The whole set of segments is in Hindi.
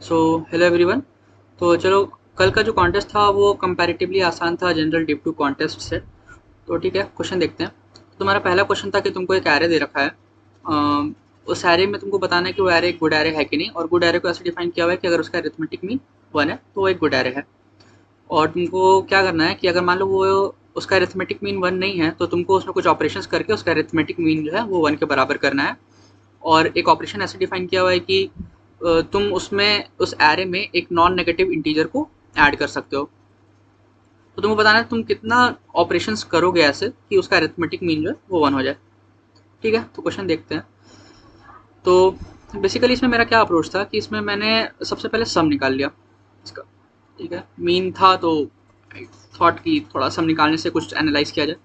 So hello everyone. तो चलो, कल का जो कॉन्टेस्ट था वो कंपैरेटिवली आसान था जनरल डिप टू कॉन्टेस्ट से। तो ठीक है, क्वेश्चन देखते हैं। तुम्हारा पहला क्वेश्चन था कि तुमको एक एरे दे रखा है। उस एरे में तुमको बताना है कि वो एरे एक गुड एरे है कि नहीं, और गुड एरे को ऐसे डिफाइन किया हुआ है कि अगर उसका अरिथमेटिक मीन 1 है तो वो एक गुड एरे है। और तुमको क्या करना है कि अगर मान लो वो उसका अरिथमेटिक मीन 1 नहीं है तो तुमको उसमें कुछ ऑपरेशंस करके उसका अरिथमेटिक मीन जो है वो 1 के बराबर करना है। और एक ऑपरेशन ऐसे डिफाइन किया हुआ है कि तुम उसमें उस एरे में एक नॉन नेगेटिव इंटीजर को ऐड कर सकते हो। तो तुमको बताना है तुम कितना ऑपरेशंस करोगे ऐसे कि उसका अरिथमेटिक मीन जो है वो 1 हो जाए। ठीक है, तो क्वेश्चन देखते हैं। तो बेसिकली इसमें मेरा क्या अप्रोच था कि इसमें मैंने सबसे पहले सम निकाल लिया इसका। ठीक है, मीन था तो थॉट की थोड़ा सम निकालने से कुछ एनालाइज किया जाए।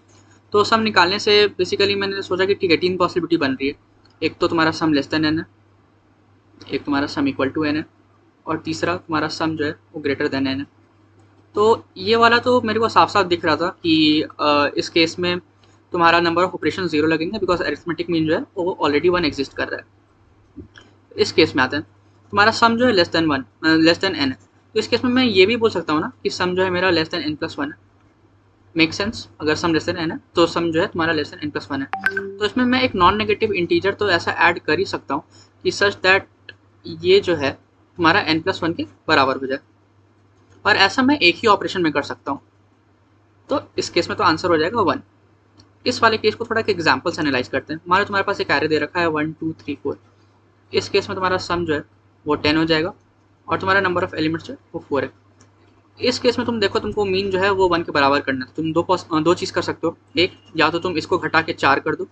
तो सम निकालने से बेसिकली मैंने सोचा कि ठीक है, 3 पॉसिबिलिटी बन रही है। एक तो तुम्हारा सम लेस देन एन है, एक तुम्हारा सम इक्वल टू एन है, और तीसरा तुम्हारा सम जो है वो ग्रेटर देन एन है। तो ये वाला तो मेरे को साफ साफ दिख रहा था कि इस केस में तुम्हारा नंबर ऑफ ऑपरेशन जीरो लगेंगे, बिकॉज अरिथमेटिक मीन जो है वो ऑलरेडी 1 एग्जिस्ट कर रहा है। इस केस में आते हैं, तुम्हारा सम जो है less than 1, less than n है। तो इस केस में मैं ये भी बोल सकता हूँ ना कि सम जो है मेरा less than n plus one है। Make sense? अगर सम लेस देन एन है तो सम जो है तुम्हारा less than n plus one है। तो इसमें मैं एक नॉन नेगेटिव इंटीजर तो ऐसा ऐड कर ही सकता हूँ कि सच दैट ये जो है तुम्हारा एन प्लस वन के बराबर हो जाए। और ऐसा मैं एक ही ऑपरेशन में कर सकता हूँ। तो इस केस में तो आंसर हो जाएगा 1। इस वाले केस को थोड़ा एक एग्जाम्पल से एनालाइज करते हैं। मान लो तुम्हारे पास एक एरे दे रखा है 1 2 3 4। इस केस में तुम्हारा सम जो है वो 10 हो जाएगा, और तुम्हारा नंबर ऑफ एलिमेंट्स जो है वो 4 है। इस केस में तुम देखो, तुमको मीन जो है वो 1 के बराबर करना है। तुम दो चीज़ कर सकते हो। एक, या तो तुम इसको घटा के 4 कर दो,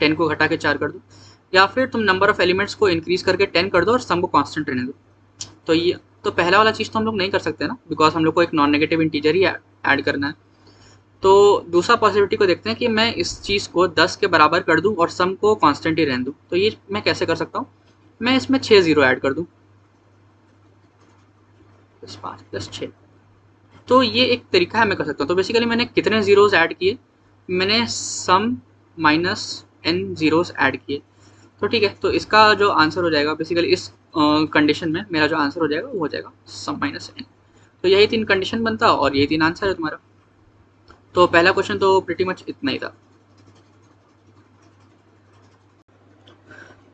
10 को घटा के 4 कर दो, या फिर तुम नंबर ऑफ एलिमेंट्स को इंक्रीज करके 10 कर दो और सम को कांस्टेंट रहने दो। तो ये तो पहला वाला चीज़ तो हम लोग नहीं कर सकते ना, बिकॉज हम लोग को एक नॉन नेगेटिव इंटीजर ही ऐड करना है। तो दूसरा पॉसिबिलिटी को देखते हैं कि मैं इस चीज़ को 10 के बराबर कर दूं और सम को कांस्टेंट ही रहने दूं। तो ये मैं कैसे कर सकता हूँ? मैं इसमें 6 जीरो ऐड कर दूं, 5 प्लस 6। तो ये एक तरीका है, मैं कर सकता हूँ। तो बेसिकली मैंने कितने जीरोस ऐड किए? मैंने सम माइनस एन जीरोस ऐड किए। तो ठीक है, तो इसका जो आंसर हो जाएगा बेसिकली इस कंडीशन में मेरा जो आंसर हो जाएगा वो हो जाएगा सम माइनस एन। तो यही 3 कंडीशन बनता और यही 3 आंसर है तुम्हारा। तो पहला क्वेश्चन तो प्रीटी मच इतना ही था।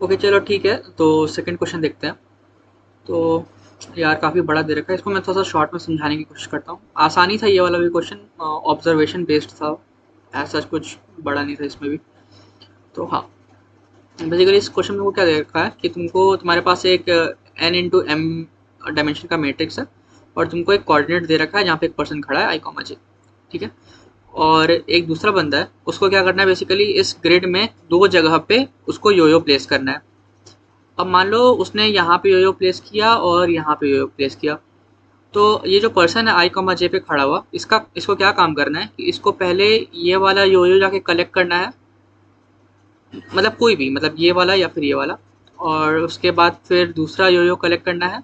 ओके चलो ठीक है, तो सेकंड क्वेश्चन देखते हैं। तो यार काफ़ी बड़ा दे रखा है, इसको मैं थोड़ा सा शॉर्ट में समझाने की कोशिश करता हूँ। आसानी था ये वाला भी क्वेश्चन, ऑब्जर्वेशन बेस्ड था, ऐसा कुछ बड़ा नहीं था इसमें भी। तो हाँ, बेसिकली इस क्वेश्चन में वो क्या दे रखा है कि तुमको तुम्हारे पास एक एन इंटू एम डायमेंशन का मैट्रिक्स है, और तुमको एक कोऑर्डिनेट दे रखा है जहाँ पे एक पर्सन खड़ा है आई कॉमा जे। ठीक है, और एक दूसरा बंदा है, उसको क्या करना है बेसिकली इस ग्रिड में दो जगह पे उसको योयो प्लेस करना है। अब मान लो उसने यहाँ पे योयो प्लेस किया और यहाँ पे योयो प्लेस किया। तो ये जो पर्सन है आई कॉमा जे पे खड़ा हुआ, इसको क्या काम करना है कि इसको पहले ये वाला योयो जाके कलेक्ट करना है, मतलब कोई भी, मतलब ये वाला या फिर ये वाला, और उसके बाद फिर दूसरा योयो कलेक्ट करना है,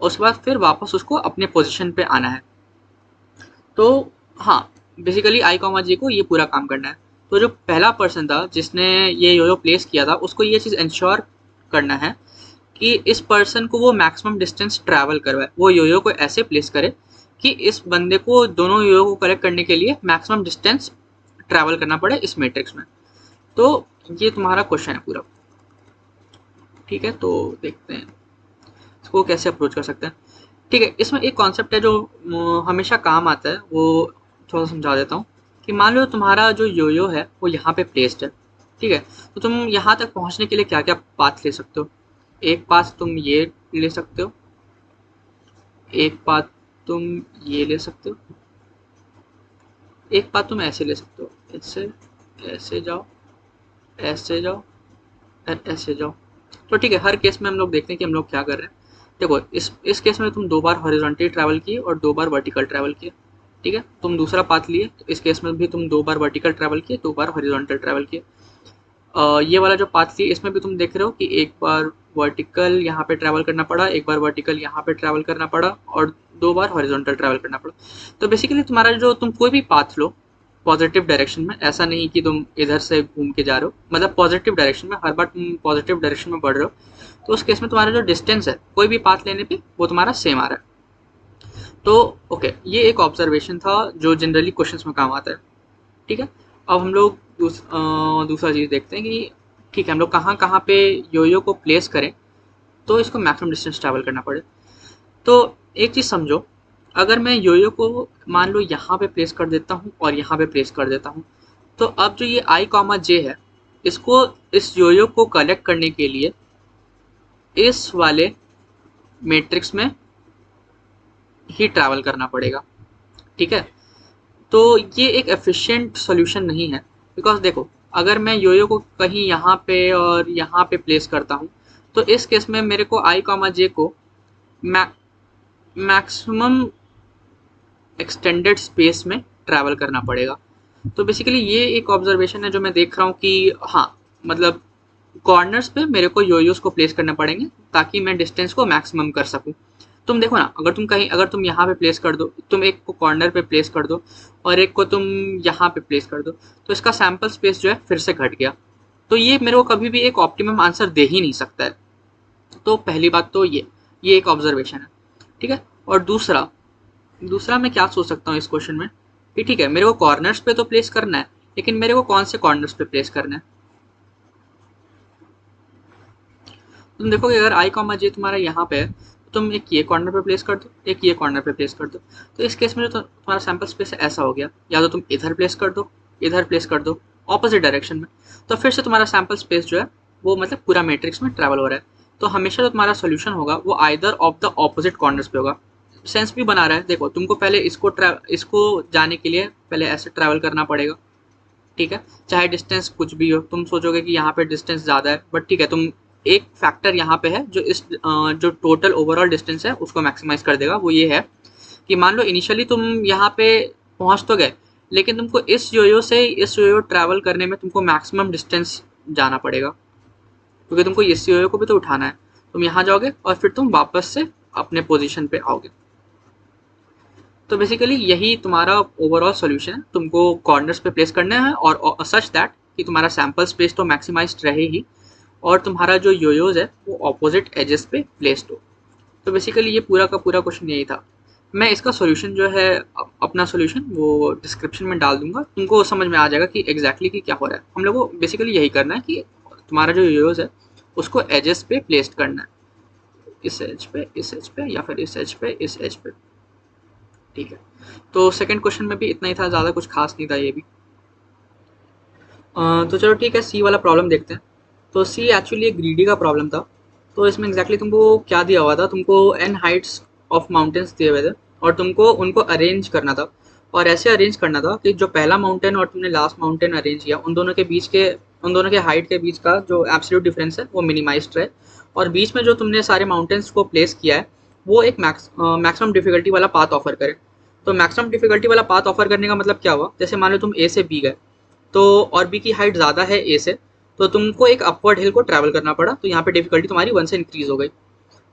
और उसके बाद फिर वापस उसको अपने पोजीशन पे आना है। तो हाँ, बेसिकली आई कॉमा जे को ये पूरा काम करना है। तो जो पहला पर्सन था जिसने ये योयो प्लेस किया था, उसको ये चीज़ इंश्योर करना है कि इस पर्सन को वो मैक्सिमम डिस्टेंस ट्रैवल करवाए, वो योयो को ऐसे प्लेस करे कि इस बंदे को दोनों योयो को कलेक्ट करने के लिए मैक्सिमम डिस्टेंस ट्रैवल करना पड़े इस मैट्रिक्स में। तो ये तुम्हारा क्वेश्चन है पूरा। ठीक है, तो देखते हैं इसको कैसे अप्रोच कर सकते हैं। ठीक है, इसमें एक कॉन्सेप्ट है जो हमेशा काम आता है, वो थोड़ा समझा देता हूँ। कि मान लो तुम्हारा जो योयो है वो यहाँ पे प्लेस्ड है। ठीक है, तो तुम यहाँ तक पहुँचने के लिए क्या क्या पाथ ले सकते हो? एक पाथ तुम ये ले सकते हो, एक पाथ तुम ये ले सकते हो, एक पाथ तुम ऐसे ले सकते हो, ऐसे ऐसे जाओ, ऐसे जाओ, और ऐसे जाओ। तो ठीक है, हर केस में हम लोग देखते हैं कि हम लोग क्या कर रहे हैं। देखो, इस केस में तुम 2 बार हॉरिजॉन्टली ट्रैवल किए और 2 बार वर्टिकल ट्रैवल किए। ठीक है, तुम दूसरा पाथ लिए, तो इस केस में भी तुम 2 बार वर्टिकल ट्रैवल किए, 2 बार हॉरिजॉन्टल ट्रैवल किए। ये वाला जो पाथ लिए इसमें भी तुम देख रहे हो कि एक बार वर्टिकल यहाँ पे ट्रैवल करना पड़ा, एक बार वर्टिकल यहाँ पे ट्रैवल करना पड़ा, और 2 बार हॉरिजॉन्टल ट्रैवल करना पड़ा। तो बेसिकली तुम्हारा जो तुम कोई भी पाथ लो पॉजिटिव डायरेक्शन में, ऐसा नहीं कि तुम इधर से घूम के जा रहे हो, मतलब पॉजिटिव डायरेक्शन में, हर बार तुम पॉजिटिव डायरेक्शन में बढ़ रहे हो, तो उस केस में तुम्हारा जो डिस्टेंस है कोई भी पाथ लेने पे वो तुम्हारा सेम आ रहा है। तो ओके, ये एक ऑब्जर्वेशन था जो जनरली क्वेश्चंस में काम आता है। ठीक है, अब हम लोग दूसरा चीज़ देखते हैं कि ठीक है हम लोग कहाँ कहाँ पे योयो को प्लेस करें तो इसको मैक्सिमम डिस्टेंस ट्रैवल करना पड़े। तो एक चीज़ समझो, अगर मैं योयो को मान लो यहाँ पे प्लेस कर देता हूँ और यहाँ पे प्लेस कर देता हूँ, तो अब जो ये आई कॉमा जे है, इसको इस योयो को कलेक्ट करने के लिए इस वाले मैट्रिक्स में ही ट्रैवल करना पड़ेगा। ठीक है, तो ये एक एफिशिएंट सॉल्यूशन नहीं है, बिकॉज देखो अगर मैं योयो को कहीं यहाँ पे और यहाँ पे प्लेस करता हूँ तो इस केस में मेरे को आई कॉमा जे को मैक्सिमम एक्सटेंडेड स्पेस में ट्रैवल करना पड़ेगा। तो बेसिकली ये एक ऑब्जर्वेशन है जो मैं देख रहा हूँ कि हाँ मतलब कॉर्नर्स पे मेरे को योयोस को प्लेस करने पड़ेंगे ताकि मैं डिस्टेंस को मैक्सिमम कर सकूँ। तुम देखो ना, अगर तुम यहाँ पे प्लेस कर दो, तुम एक को कॉर्नर पे प्लेस कर दो और एक को तुम यहाँ पे प्लेस कर दो, तो इसका सैम्पल स्पेस जो है फिर से घट गया। तो ये मेरे को कभी भी एक ऑप्टिमम आंसर दे ही नहीं सकता है। तो पहली बात तो ये एक ऑब्जर्वेशन है। ठीक है, और दूसरा मैं क्या सोच सकता हूँ इस क्वेश्चन में कि ठीक है मेरे को कॉर्नर्स पे तो प्लेस करना है, लेकिन मेरे को कौन से कॉर्नर्स पे प्लेस करना है। तुम देखोगे अगर आई कॉमा जे तुम्हारा यहाँ पे है, तुम एक ये कॉर्नर पे प्लेस कर दो, एक ये कॉर्नर पे प्लेस कर दो, तो इस केस में जो तुम्हारा सैम्पल स्पेस ऐसा हो गया, या तो तुम इधर प्लेस कर दो, इधर प्लेस कर दो, ऑपोजिट डायरेक्शन में, तो फिर से तुम्हारा सैम्पल स्पेस जो है वो मतलब पूरा मैट्रिक्स में ट्रैवल हो रहा है। तो हमेशा जो तुम्हारा सोल्यूशन होगा वो either of the opposite corners पे होगा। सेंस भी बना रहा है, देखो तुमको पहले इसको जाने के लिए पहले ऐसे ट्रैवल करना पड़ेगा। ठीक है, चाहे डिस्टेंस कुछ भी हो, तुम सोचोगे कि यहाँ पे डिस्टेंस ज़्यादा है, बट ठीक है तुम एक फैक्टर यहाँ पे है जो जो टोटल ओवरऑल डिस्टेंस है उसको मैक्सिमाइज कर देगा। वो ये है कि मान लो इनिशियली तुम यहाँ पे पहुँच तो गए, लेकिन तुमको इस योयो से इस योयो ट्रैवल करने में तुमको मैक्सिमम डिस्टेंस जाना पड़ेगा, क्योंकि तुमको इस योयो को भी तो उठाना है। तुम यहाँ जाओगे और फिर तुम वापस से अपने पोजिशन पे आओगे। तो बेसिकली यही तुम्हारा ओवरऑल सॉल्यूशन है, तुमको कॉर्नर्स पे प्लेस करना है और सच दैट कि तुम्हारा सैम्पल स्पेस तो मैक्सिमाइज्ड रहे ही और तुम्हारा जो योयोज है वो ऑपोजिट एजेस पे प्लेस्ड हो। तो बेसिकली ये पूरा का पूरा क्वेश्चन यही था। मैं इसका सॉल्यूशन जो है अपना सॉल्यूशन वो डिस्क्रिप्शन में डाल दूंगा, तुमको समझ में आ जाएगा कि एग्जैक्टली कि क्या हो रहा है। हम लोग को बेसिकली यही करना है कि तुम्हारा जो योयोज है उसको एजेस पे प्लेस्ड करना है, इस एज पे या फिर इस एज पे। ठीक है, तो सेकंड क्वेश्चन में भी इतना ही था, ज़्यादा कुछ खास नहीं था ये भी। तो चलो ठीक है, सी वाला प्रॉब्लम देखते हैं। तो सी एक्चुअली एक ग्रीडी का प्रॉब्लम था। तो इसमें एग्जैक्टली तुमको क्या दिया हुआ था, तुमको एन हाइट्स ऑफ माउंटेन्स दिए हुए थे और तुमको उनको अरेंज करना था। और ऐसे अरेंज करना था कि जो पहला माउंटेन और तुमने लास्ट माउंटेन अरेंज किया उन दोनों के हाइट के बीच का जो एब्सोल्यूट डिफरेंस है वो मिनिमाइज्ड रहे, और बीच में जो तुमने सारे माउंटेन्स को प्लेस किया है वो एक मैक्सिमम डिफिकल्टी वाला पाथ ऑफर करे। तो मैक्सिमम डिफिकल्टी वाला पाथ ऑफर करने का मतलब क्या हुआ, जैसे मान लो तुम ए से बी गए तो और बी की हाइट ज़्यादा है ए से, तो तुमको एक अपवर्ड हिल को ट्रैवल करना पड़ा, तो यहाँ पे डिफिकल्टी तुम्हारी 1 से इंक्रीज हो गई।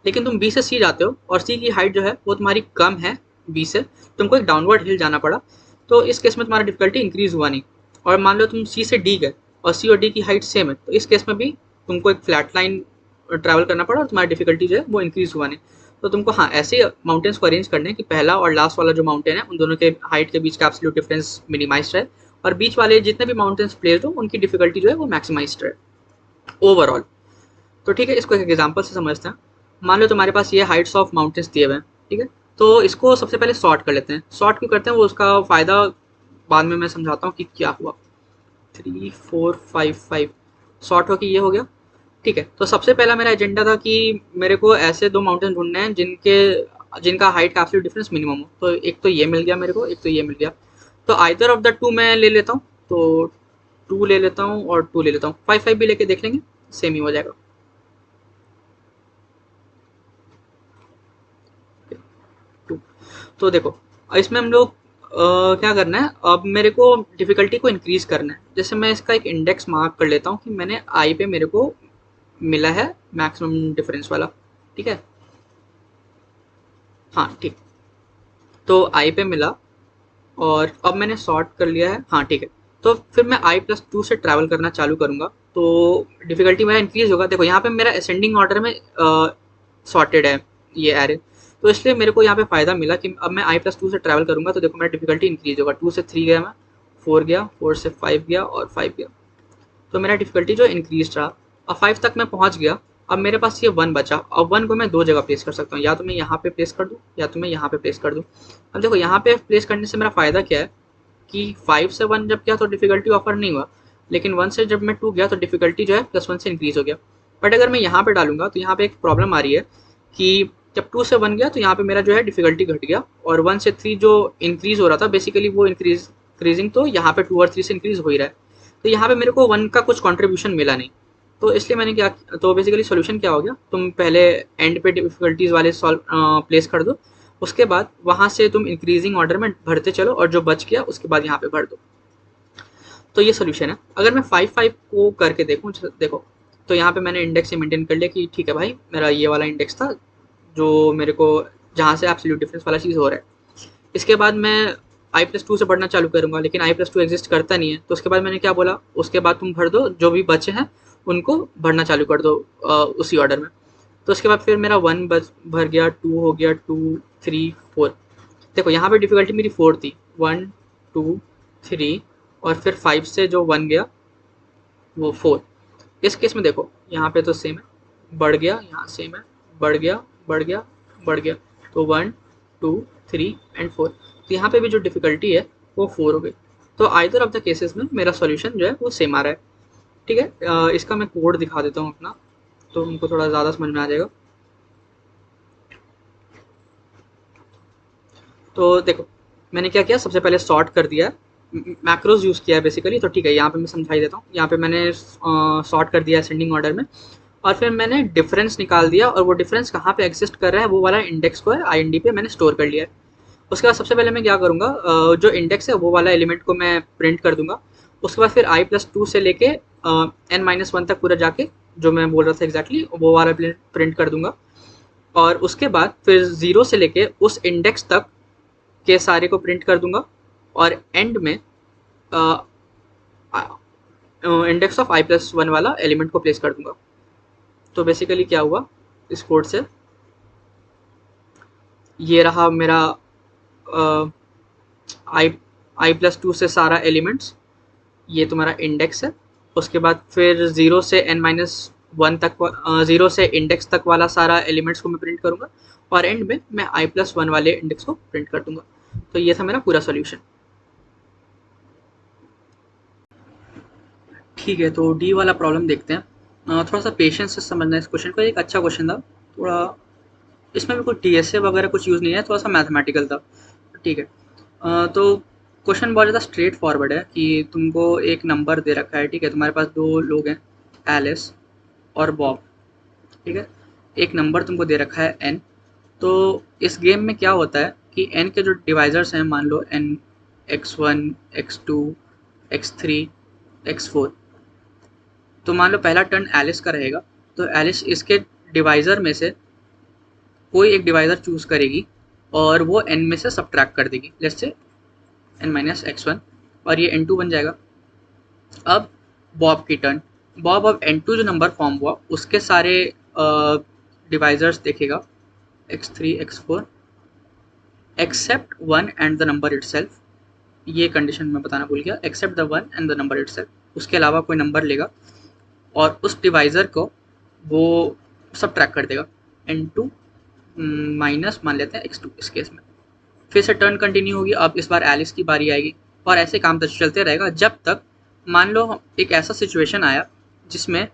लेकिन तुम बी से सी जाते हो और सी की हाइट जो है वो तुम्हारी कम है बी से, तुमको एक डाउनवर्ड हिल जाना पड़ा, तो इस केस में तुम्हारा डिफिकल्टी इंक्रीज हुआ नहीं। और मान लो तुम सी से डी गए और सी और डी की हाइट सेम है, तो इस केस में भी तुमको एक फ्लैट लाइन ट्रैवल करना पड़ा और तुम्हारी डिफिकल्टी जो है वो इंक्रीज हुआ नहीं। तो तुमको हाँ ऐसे माउंटेन्स को अरेंज करने कि पहला और लास्ट वाला जो माउंटेन है उन दोनों के हाइट के बीच का एब्सोल्यूट डिफरेंस मिनिमाइज रहे और बीच वाले जितने भी माउंटेन्स प्लेस्ड हो उनकी डिफिकल्टी जो है वो मैक्सिमाइज रहे ओवरऑल। तो ठीक है, इसको एक एग्जांपल से समझते हैं। मान लो तुम्हारे पास ये हाइट्स ऑफ माउंटेन्स दिए हुए हैं, ठीक है, तो इसको सबसे पहले सॉर्ट कर लेते हैं। सॉर्ट क्यों करते हैं वो उसका फ़ायदा बाद में मैं समझाता हूँ कि क्या हुआ। 3 4 5 5 सॉर्ट हो कि ये हो गया। ठीक है, तो सबसे पहला मेरा एजेंडा था कि मेरे को ऐसे दो माउंटेन ढूंढने हैं जिनका हाइट का एब्सोल्यूट डिफरेंस मिनिमम हो। तो एक तो ये मिल गया मेरे को, एक तो ये मिल गया। तो आइदर ऑफ द टू मैं ले लेता हूँ, तो 2 ले लेता हूँ और 2 ले लेता हूँ। 5 5 भी लेके देख लेंगे, सेम ही हो जाएगा। तो देखो इसमें हम लोग क्या करना है, अब मेरे को डिफ़िकल्टी को इंक्रीज़ करना है। जैसे मैं इसका एक इंडेक्स मार्क कर लेता हूँ कि मैंने आई पे मेरे को मिला है मैक्सिमम डिफरेंस वाला। ठीक है, हाँ ठीक, तो आई पे मिला और अब मैंने सॉर्ट कर लिया है। हाँ ठीक है, तो फिर मैं i+2 से ट्रैवल करना चालू करूँगा तो डिफ़िकल्टी मेरा इंक्रीज़ होगा। देखो यहाँ पे मेरा असेंडिंग ऑर्डर में सॉर्टेड है ये एरे, तो इसलिए मेरे को यहाँ पे फ़ायदा मिला कि अब मैं i+2 से ट्रैवल करूँगा तो देखो मेरा डिफ़िकल्टी इंक्रीज़ होगा। 2 से 3 गया मैं, 4 गया, 4 से 5 गया और 5 गया, तो मेरा डिफ़िकल्टी जो इंक्रीज़ रहा। अब 5 तक मैं पहुँच गया, अब मेरे पास ये 1 बचा। अब 1 को मैं 2 जगह प्लेस कर सकता हूँ, या तो मैं यहाँ पे प्लेस कर दूँ या तो मैं यहाँ पे प्लेस कर दूँ। अब देखो यहाँ पे प्लेस करने से मेरा फ़ायदा क्या है कि 5 से 1 जब गया तो डिफ़िकल्टी ऑफर नहीं हुआ, लेकिन 1 से जब मैं 2 गया तो डिफ़िकल्टी जो है +1 से इंक्रीज़ हो गया। बट अगर मैं यहाँ पे डालूँगा तो यहाँ पे एक प्रॉब्लम आ रही है कि जब 2 से 1 गया तो यहाँ पे मेरा जो है डिफ़िकल्टी घट गया, और 1 से 3 जो इंक्रीज़ हो रहा था बेसिकली वो इंक्रीजिंग तो यहाँ पे 2 और 3 से इंक्रीज़ हो ही रहा है। तो यहाँ पे मेरे को 1 का कुछ कंट्रीब्यूशन मिला नहीं, तो इसलिए मैंने क्या, तो बेसिकली सॉल्यूशन क्या हो गया, तुम पहले एंड पे डिफ़िकल्टीज़ वाले सॉल्व प्लेस कर दो, उसके बाद वहाँ से तुम इंक्रीजिंग ऑर्डर में भरते चलो और जो बच गया उसके बाद यहाँ पे भर दो। तो ये सोल्यूशन है। अगर मैं 5-5 को करके देखूँ, देखो तो यहाँ पे मैंने इंडेक्स से मेंटेन कर लिया कि ठीक है भाई, मेरा ये वाला इंडेक्स था जो मेरे को जहाँ से एब्सोल्यूट डिफरेंस वाला चीज़ हो रहा है। इसके बाद मैं i+2 से पढ़ना चालू करूँगा, लेकिन i+2 एग्जिस्ट करता नहीं है, तो उसके बाद मैंने क्या बोला, उसके बाद तुम भर दो जो भी बचे हैं उनको भरना चालू कर दो उसी ऑर्डर में। तो उसके बाद फिर मेरा 1 भर गया, 2 हो गया, 2, 3, 4। देखो यहाँ पे डिफ़िकल्टी मेरी 4 थी, 1, 2, 3 और फिर 5 से जो 1 गया वो 4। इस केस में देखो यहाँ पे तो सेम है, बढ़ गया, यहाँ सेम है, बढ़ गया, बढ़ गया, बढ़ गया, तो 1, 2, 3 एंड 4। तो यहाँ पे भी जो डिफ़िकल्टी है वो 4 हो गई। तो आइदर ऑफ द केसेस में मेरा सॉल्यूशन जो है वो सेम आ रहा है। ठीक है, इसका मैं कोड दिखा देता हूँ अपना, तो उनको थोड़ा ज़्यादा समझ में आ जाएगा। तो देखो मैंने क्या किया, सबसे पहले सॉर्ट कर दिया है, मैक्रोज यूज़ किया है बेसिकली। तो ठीक है, यहाँ पे मैं समझा ही देता हूँ। यहाँ पे मैंने सॉर्ट कर दिया असेंडिंग ऑर्डर में, और फिर मैंने डिफरेंस निकाल दिया, और वो डिफरेंस कहाँ पे एग्जिस्ट कर रहा है वो वाला इंडेक्स को है आई पे मैंने स्टोर कर लिया है। उसके बाद सबसे पहले मैं क्या करूँगा, जो इंडेक्स है वो वाला एलिमेंट को मैं प्रिंट कर दूंगा। उसके बाद फिर i+2 से लेके n-1 तक पूरा जाके जो मैं बोल रहा था एग्जैक्टली वो वाला प्रिंट कर दूंगा, और उसके बाद फिर 0 से लेके उस इंडेक्स तक के सारे को प्रिंट कर दूंगा, और एंड में इंडेक्स ऑफ i+1 वाला एलिमेंट को प्लेस कर दूंगा। तो बेसिकली क्या हुआ इस कोड से, ये रहा मेरा i+2 से सारा एलिमेंट्स, ये तुम्हारा इंडेक्स है। उसके बाद फिर 0 से n-1 तक, 0 से इंडेक्स तक वाला सारा एलिमेंट्स को मैं प्रिंट करूँगा, और एंड में मैं i+1 वाले इंडेक्स को प्रिंट कर दूंगा। तो ये था मेरा पूरा सोल्यूशन। ठीक है, तो डी वाला प्रॉब्लम देखते हैं। थोड़ा सा पेशेंस से समझना इस क्वेश्चन को, एक अच्छा क्वेश्चन था थोड़ा, इसमें भी कोई टीएसए वगैरह कुछ यूज़ नहीं है, थोड़ा सा मैथमेटिकल था। ठीक है, तो क्वेश्चन बहुत ज़्यादा स्ट्रेट फॉरवर्ड है कि तुमको एक नंबर दे रखा है। ठीक है, तुम्हारे पास दो लोग हैं, एलिस और बॉब। ठीक है, एक नंबर तुमको दे रखा है n। तो इस गेम में क्या होता है कि n के जो डिवाइजर्स हैं, मान लो n x1, x2, x3, x4। तो मान लो पहला टर्न एलिस का रहेगा, तो एलिस इसके डिवाइज़र में से कोई एक डिवाइज़र चूज़ करेगी और वो n में से सब्ट्रैक्ट कर देगी, लेट्स से n-x1, और ये n2 बन जाएगा। अब बॉब की टर्न, बॉब अब n2 जो नंबर फॉर्म हुआ उसके सारे डिवाइजर्स देखेगा, x3, x4 except 1 and the number itself. ये कंडीशन मैं बताना भूल गया, except the 1 and the number itself, उसके अलावा कोई नंबर लेगा और उस डिवाइज़र को वो सब्ट्रैक्ट कर देगा, n2 माइनस मान लेते हैं x2 इस केस में। फिर से टर्न कंटिन्यू होगी, अब इस बार एलिस की बारी आएगी, और ऐसे काम चलते रहेगा जब तक मान लो एक ऐसा सिचुएशन आया जिसमें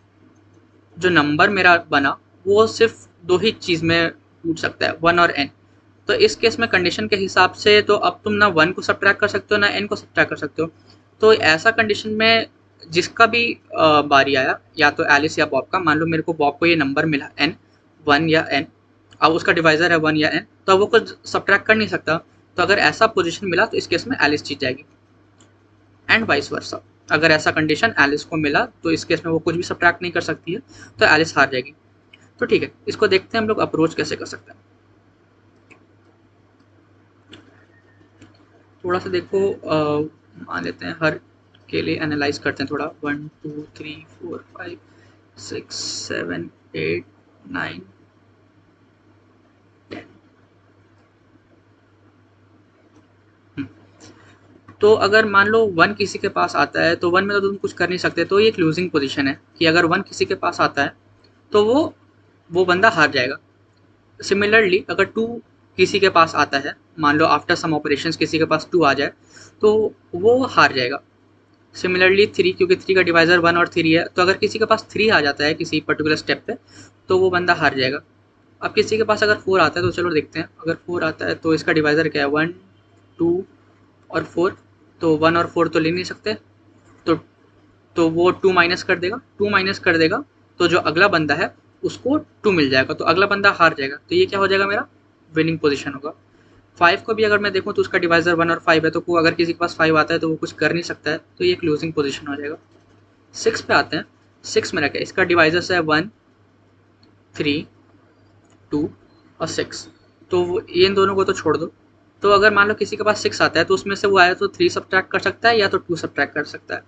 जो नंबर मेरा बना वो सिर्फ दो ही चीज़ में टूट सकता है, 1 और n। तो इस केस में कंडीशन के हिसाब से तो अब तुम ना 1 को सब्ट्रैक्ट कर सकते हो ना n को सब्ट्रैक्ट कर सकते हो। तो ऐसा कंडीशन में जिसका भी बारी आया, या तो एलिस या बॉब का, मान लो मेरे को बॉब को ये नंबर मिला n, 1 या n, अब उसका डिवाइज़र है 1 या n, तो अब वो कुछ सब्ट्रैक्ट कर नहीं सकता। तो अगर ऐसा पोजीशन मिला तो इस केस में एलिस जीत जाएगी, एंड वाइस वर्सा। अगर ऐसा कंडीशन एलिस को मिला तो इस केस में वो कुछ भी सब्ट्रैक्ट नहीं कर सकती है, तो एलिस हार जाएगी। तो ठीक है, इसको देखते हैं हम लोग अप्रोच कैसे कर सकते हैं। थोड़ा सा देखो, मान लेते हैं हर के लिए एनालाइज करते हैं थोड़ा। 1 2 3 4 5 6 7 8 9 10। तो अगर मान लो 1 किसी के पास आता है तो 1 में तो तुम कुछ कर नहीं सकते, तो ये एक लूजिंग पोजीशन है कि अगर 1 किसी के पास आता है तो वो बंदा हार जाएगा। सिमिलरली अगर 2 किसी के पास आता है, मान लो आफ्टर सम ऑपरेशंस किसी के पास 2 आ जाए तो वो हार जाएगा। सिमिलरली 3, क्योंकि 3 का डिवाइजर 1 और 3 है, तो अगर किसी के पास 3 आ जाता है किसी पर्टिकुलर स्टेप पे तो वो बंदा हार जाएगा। अब किसी के पास अगर 4 आता है तो चलो देखते हैं, अगर 4 आता है तो इसका डिवाइजर क्या है, 1 2 और 4, तो 1 और 4 तो ले नहीं सकते, तो तो वो 2 माइनस कर देगा, 2 माइनस कर देगा तो जो अगला बंदा है उसको 2 मिल जाएगा, तो अगला बंदा हार जाएगा। तो ये क्या हो जाएगा, मेरा विनिंग पोजीशन होगा। 5 को भी अगर मैं देखूँ तो उसका डिवाइजर 1 और 5 है, तो अगर किसी के पास 5 आता है तो वो कुछ कर नहीं सकता है, तो ये एक लूजिंग पोजीशन हो जाएगा। 6 पे आते हैं। 6 में रखे, इसका डिवाइजर्स है 1 3 2 और 6, तो इन दोनों को तो छोड़ दो। तो अगर मान लो किसी के पास 6 आता है तो उसमें से वो आया तो 3 सब्ट्रैक्ट कर सकता है या तो 2 सब्ट्रैक्ट कर सकता है।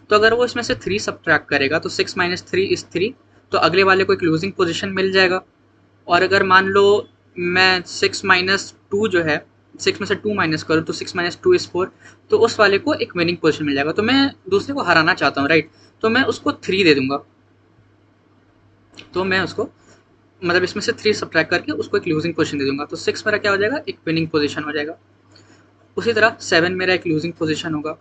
तो अगर वो इसमें से 3 सब्ट्रैक्ट करेगा तो 6 माइनस 3 इज 3, तो अगले वाले को एक लूजिंग पोजीशन मिल जाएगा। और अगर मान लो मैं 6 माइनस 2 जो है, 6 में से 2 माइनस करूँ तो 6 माइनस 2 इज 4, तो उस वाले को एक विनिंग पोजीशन मिल जाएगा। तो मैं दूसरे को हराना चाहता हूँ, राइट, तो मैं उसको 3 दे दूंगा, तो मैं उसको मतलब इसमें से 3 सब्ट्रैक्ट करके उसको एक लूजिंग पोजीशन दे दूंगा। तो 6 मेरा क्या हो जाएगा, एक विनिंग पोजीशन हो जाएगा। उसी तरह 7 मेरा एक लूजिंग पोजीशन होगा।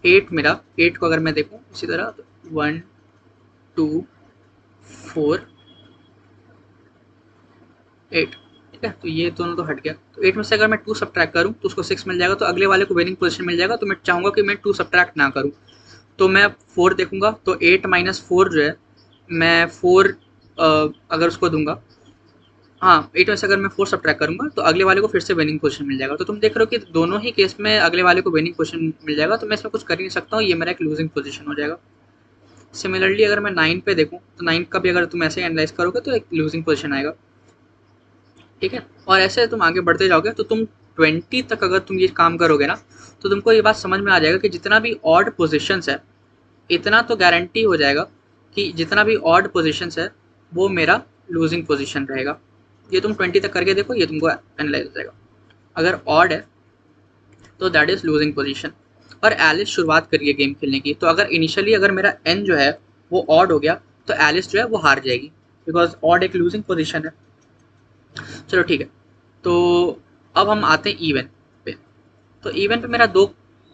8 मेरा, 8 को अगर मैं देखूँ इसी तरह 1 2 4 8, ठीक है, तो ये दोनों तो हट गया। तो 8 में से अगर मैं 2 सब्ट्रैक्ट करूँ तो उसको 6 मिल जाएगा, तो अगले वाले को विनिंग पोजीशन मिल जाएगा। तो मैं चाहूँगा कि मैं 2 सब्ट्रैक्ट ना करूँ, तो मैं 4 देखूंगा, तो 8 माइनस 4 जो है, मैं 4 अगर उसको दूंगा, हाँ 8 में से अगर मैं 4 सब्ट्रैक्ट करूंगा तो अगले वाले को फिर से विनिंग पोजीशन मिल जाएगा। तो तुम देख रहे हो कि दोनों ही केस में अगले वाले को विनिंग पोजीशन मिल जाएगा, तो मैं इसमें कुछ कर ही नहीं सकता हूँ, ये मेरा एक लूजिंग पोजीशन हो जाएगा। सिमिलरली अगर मैं 9 पे देखूँ तो 9 का भी अगर तुम ऐसे एनालाइज करोगे तो एक लूजिंग पोजीशन आएगा, ठीक है। और ऐसे तुम आगे बढ़ते जाओगे तो तुम 20 तक अगर तुम ये काम करोगे ना, तो तुमको ये बात समझ में आ जाएगा कि जितना भी ऑड पोजिशंस है, इतना तो गारंटी हो जाएगा कि जितना भी ऑड पोजिशंस है वो मेरा लूजिंग पोजीशन रहेगा। ये तुम 20 तक करके देखो, ये तुमको एनालाइज हो जाएगा। अगर ऑड है तो दैट इज लूजिंग पोजीशन। और एलिस शुरुआत करी है गेम खेलने की, तो अगर इनिशियली अगर मेरा एन जो है वो ऑड हो गया तो एलिस जो है वो हार जाएगी, बिकॉज ऑड एक लूजिंग पोजीशन है। चलो ठीक है, तो अब हम आते हैं इवन पे। तो इवन पे मेरा दो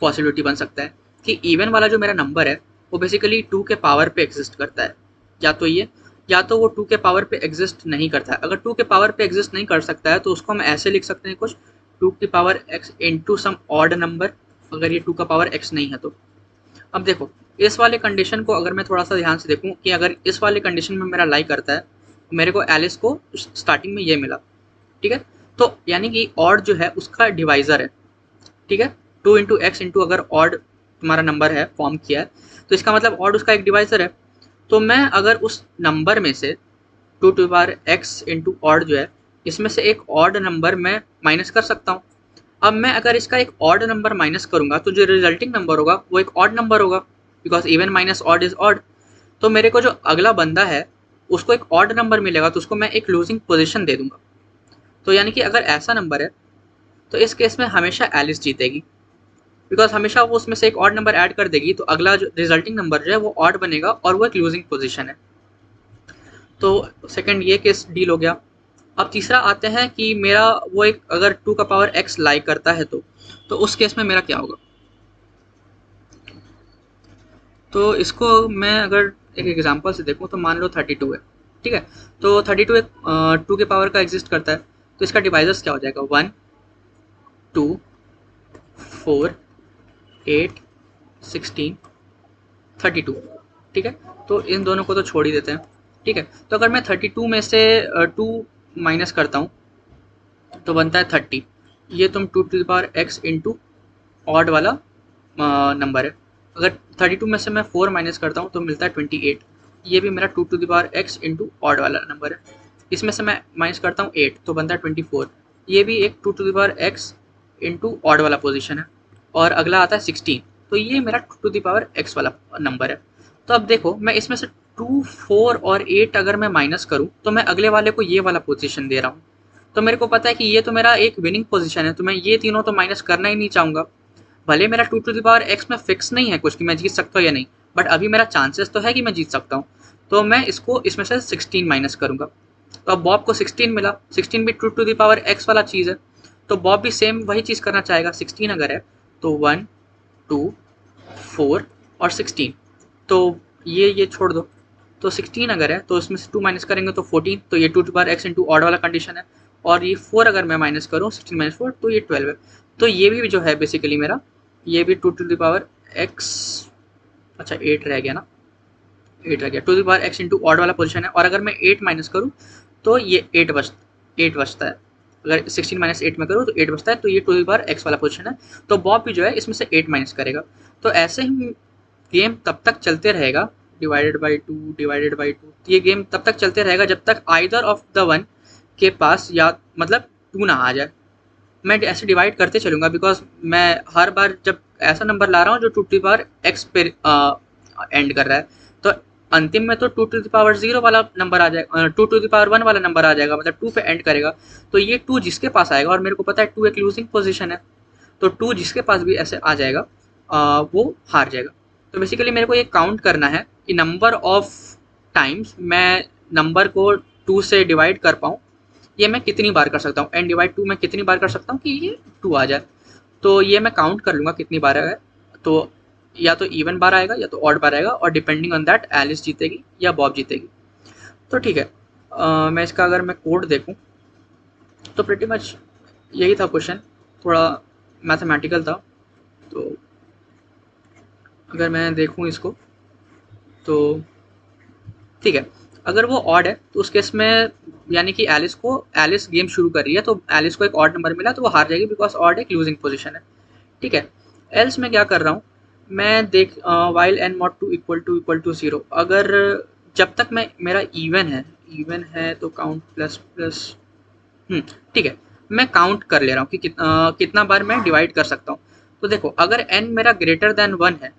पॉसिबिलिटी बन सकता है कि इवन वाला जो मेरा नंबर है वो बेसिकली 2 के पावर पे एग्जिस्ट करता है, या तो ये, या तो वो 2 के पावर पे एग्जिस्ट नहीं करता है। अगर 2 के पावर पे एग्जिस्ट नहीं कर सकता है तो उसको हम ऐसे लिख सकते हैं कुछ, 2 की power x into some odd number, अगर ये 2 का पावर x नहीं है तो। अब देखो इस वाले कंडीशन को अगर मैं थोड़ा सा ध्यान से देखूं कि अगर इस वाले कंडीशन में मेरा लाई करता है, मेरे को एलिस को स्टार्टिंग में ये मिला, ठीक है, तो यानी कि ऑड जो है उसका डिवाइजर है, ठीक है, 2 इंटू एक्स इंटू अगर ऑड तुम्हारा नंबर है फॉर्म किया है तो इसका मतलब ऑड उसका एक डिवाइजर है। तो मैं अगर उस नंबर में से 2 to power x into odd जो है, इसमें से एक ऑड नंबर मैं माइनस कर सकता हूँ। अब मैं अगर इसका एक ऑड नंबर माइनस करूंगा तो जो रिजल्टिंग नंबर होगा वो एक ऑड नंबर होगा, because even minus odd is odd. तो मेरे को जो अगला बंदा है उसको एक ऑड नंबर मिलेगा, तो उसको मैं एक लूजिंग पोजिशन दे दूंगा। तो यानी कि अगर ऐसा नंबर है तो इस केस में हमेशा एलिस जीतेगी, बिकॉज हमेशा वो उसमें से एक ऑड नंबर ऐड कर देगी, तो अगला जो रिजल्टिंग नंबर जो है वो ऑड बनेगा और वो एक लूजिंग पोजीशन है। तो सेकंड ये केस डील हो गया। अब तीसरा आते हैं कि मेरा वो एक अगर 2 का पावर x लाई करता है तो उस केस में मेरा क्या होगा। तो इसको मैं अगर एक एग्जांपल से देखूं तो मान लो 32 है, ठीक है, तो 32 एक 2 के पावर का एग्जिस्ट करता है, तो इसका डिवाइजर्स क्या हो जाएगा, 1 2 4 8 16 32, ठीक है। तो इन दोनों को तो छोड़ ही देते हैं, ठीक है। तो अगर मैं 32 में से 2 माइनस करता हूँ तो बनता है 30, ये तुम 2 to the power x into odd वाला नंबर है। अगर 32 में से मैं 4 माइनस करता हूँ तो मिलता है 28, ये भी मेरा 2 to the power x into odd वाला नंबर है। इसमें से मैं माइनस करता हूँ 8 तो बनता है 24, ये भी एक 2 to the power x into odd वाला पोजिशन है। और अगला आता है 16, तो ये मेरा 2 टू द पावर x वाला नंबर है। तो अब देखो मैं इसमें से 2, 4 और 8 अगर मैं माइनस करूँ तो मैं अगले वाले को ये वाला पोजीशन दे रहा हूँ। तो मेरे को पता है कि ये तो मेरा एक विनिंग पोजीशन है, तो मैं ये तीनों तो माइनस करना ही नहीं चाहूँगा। भले मेरा 2 टू द पावर x में फिक्स नहीं है कुछ कि मैं जीत सकता हूँ या नहीं, बट अभी मेरा चांसेस तो है कि मैं जीत सकता हूँ। तो मैं इसको इसमें से 16 माइनस करूँगा। तो अब बॉब को 16 मिला, 16 भी 2 टू द पावर x वाला चीज़ है, तो बॉब भी सेम वही चीज़ करना चाहेगा। 16 अगर है तो 1, 2, 4 और 16, तो ये छोड़ दो। तो 16 अगर है तो इसमें से 2 माइनस करेंगे तो 14, तो ये 2 to power x into odd वाला कंडीशन है। और ये 4 अगर मैं माइनस करूँ 16 माइनस 4 तो ये 12 है। तो ये भी जो है बेसिकली मेरा ये भी 2 टू द पावर x, अच्छा 8 रह गया ना, 8 रह गया, 2 to the power x into odd वाला पोजीशन है। और अगर मैं 8 माइनस करूँ तो ये 8 बचता है। अगर 16 माइनस 8 में करूँ तो 8 बचता है, तो ये 2 टू द पावर x वाला पोजीशन है। तो बॉब भी जो है इसमें से 8 माइनस करेगा। तो ऐसे ही गेम तब तक चलते रहेगा, डिवाइडेड बाई 2, ये गेम तब तक चलते रहेगा जब तक आइदर ऑफ द वन के पास या मतलब 2 ना आ जाए। मैं ऐसे डिवाइड करते चलूँगा बिकॉज मैं हर बार जब ऐसा नंबर ला रहा हूँ जो 2 टू द पावर x पे एंड कर रहा है, तो अंतिम में तो 2 टू द पावर 0 वाला नंबर आ जाएगा, 2 टू द पावर 1 वाला नंबर आ जाएगा, मतलब 2 पे एंड करेगा। तो ये 2 जिसके पास आएगा, और मेरे को पता है 2 एक लूजिंग पोजीशन है, तो 2 जिसके पास भी ऐसे आ जाएगा वो हार जाएगा। तो बेसिकली मेरे को ये काउंट करना है कि नंबर ऑफ टाइम्स मैं नंबर को 2 से डिवाइड कर पाऊँ, ये मैं कितनी बार कर सकता हूँ, n डिवाइड 2 मैं कितनी बार कर सकता हूँ कि ये 2 आ जाए। तो ये मैं काउंट कर लूँगा कितनी बार है, तो या तो इवन बार आएगा या तो ऑड बार आएगा, और डिपेंडिंग ऑन दैट एलिस जीतेगी या बॉब जीतेगी। तो ठीक है, मैं इसका अगर मैं कोड देखूँ तो प्रिटी मच यही था क्वेश्चन, थोड़ा मैथमेटिकल था। तो अगर मैं देखूँ इसको तो ठीक है, अगर वो ऑड है तो उस केस में यानी कि एलिस गेम शुरू कर रही है, तो एलिस को एक ऑड नंबर मिला तो वो हार जाएगी बिकॉज ऑड एक लूजिंग पोजीशन है। ठीक है, एल्स मैं क्या कर रहा हूँ, मैं देख while n mod two equal to 0, अगर जब तक मैं मेरा इवन है तो काउंट प्लस प्लस, ठीक है, मैं काउंट कर ले रहा हूँ कि कितना बार मैं डिवाइड कर सकता हूँ। तो देखो अगर n मेरा ग्रेटर देन 1 है,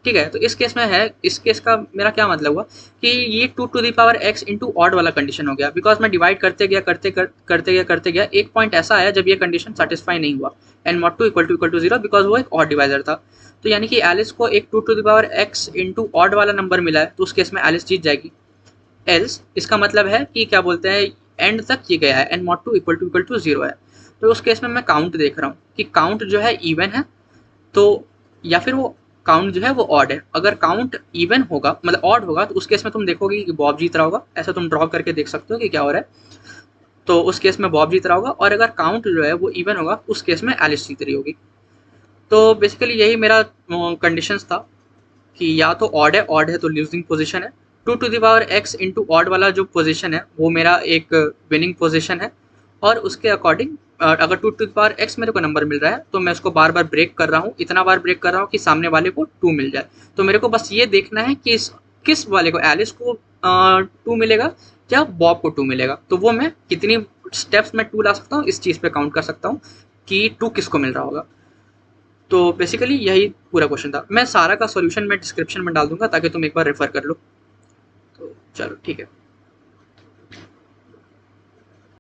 ठीक है, तो इस केस में है, इस केस का मेरा क्या मतलब हुआ कि ये 2 to the power x into odd वाला कंडीशन हो गया, बिकॉज मैं डिवाइड करते गया, एक पॉइंट ऐसा आया जब ये कंडीशन सेटिस्फाई नहीं हुआ, n mod two equal to 0, because वो एक ऑड डिवाइजर था। तो यानी कि एलिस को एक 2 to the power x into odd वाला नंबर मिला है, तो उस केस में एलिस जीत जाएगी। एल्स इसका मतलब है कि क्या बोलते हैं, एंड तक ये गया है, n mod two equal to 0 है। तो उस केस में मैं काउंट देख रहा हूँ कि काउंट जो है इवन है तो, या फिर वो काउंट जो है वो ऑड है। अगर काउंट इवन होगा मतलब ऑड होगा तो उस केस में तुम देखोगे कि बॉब जीत रहा होगा, ऐसा तुम ड्रॉ करके देख सकते हो कि क्या हो रहा है, तो उस केस में बॉब जीत रहा होगा। और अगर काउंट जो है वो इवन होगा उस केस में एलिस जीत रही होगी। तो बेसिकली यही मेरा कंडीशंस था कि या तो ऑड है तो लूजिंग पोजीशन है, 2 to the power x into odd वाला जो पोजीशन है वो मेरा एक विनिंग पोजीशन है, और उसके अकॉर्डिंग अगर 2 टू द पावर x मेरे को नंबर मिल रहा है तो मैं उसको बार बार ब्रेक कर रहा हूँ, इतना बार ब्रेक कर रहा हूँ कि सामने वाले को 2 मिल जाए। तो मेरे को बस ये देखना है कि किस वाले को, एलिस को 2 मिलेगा या बॉब को 2 मिलेगा, तो वो मैं कितनी स्टेप्स में 2 ला सकता हूँ इस चीज़ पे काउंट कर सकता हूँ कि 2 किसको मिल रहा होगा। तो बेसिकली यही पूरा क्वेश्चन था। मैं सारा का सॉल्यूशन मैं डिस्क्रिप्शन में डाल दूंगा ताकि तुम एक बार रेफर कर लो। तो चलो ठीक है।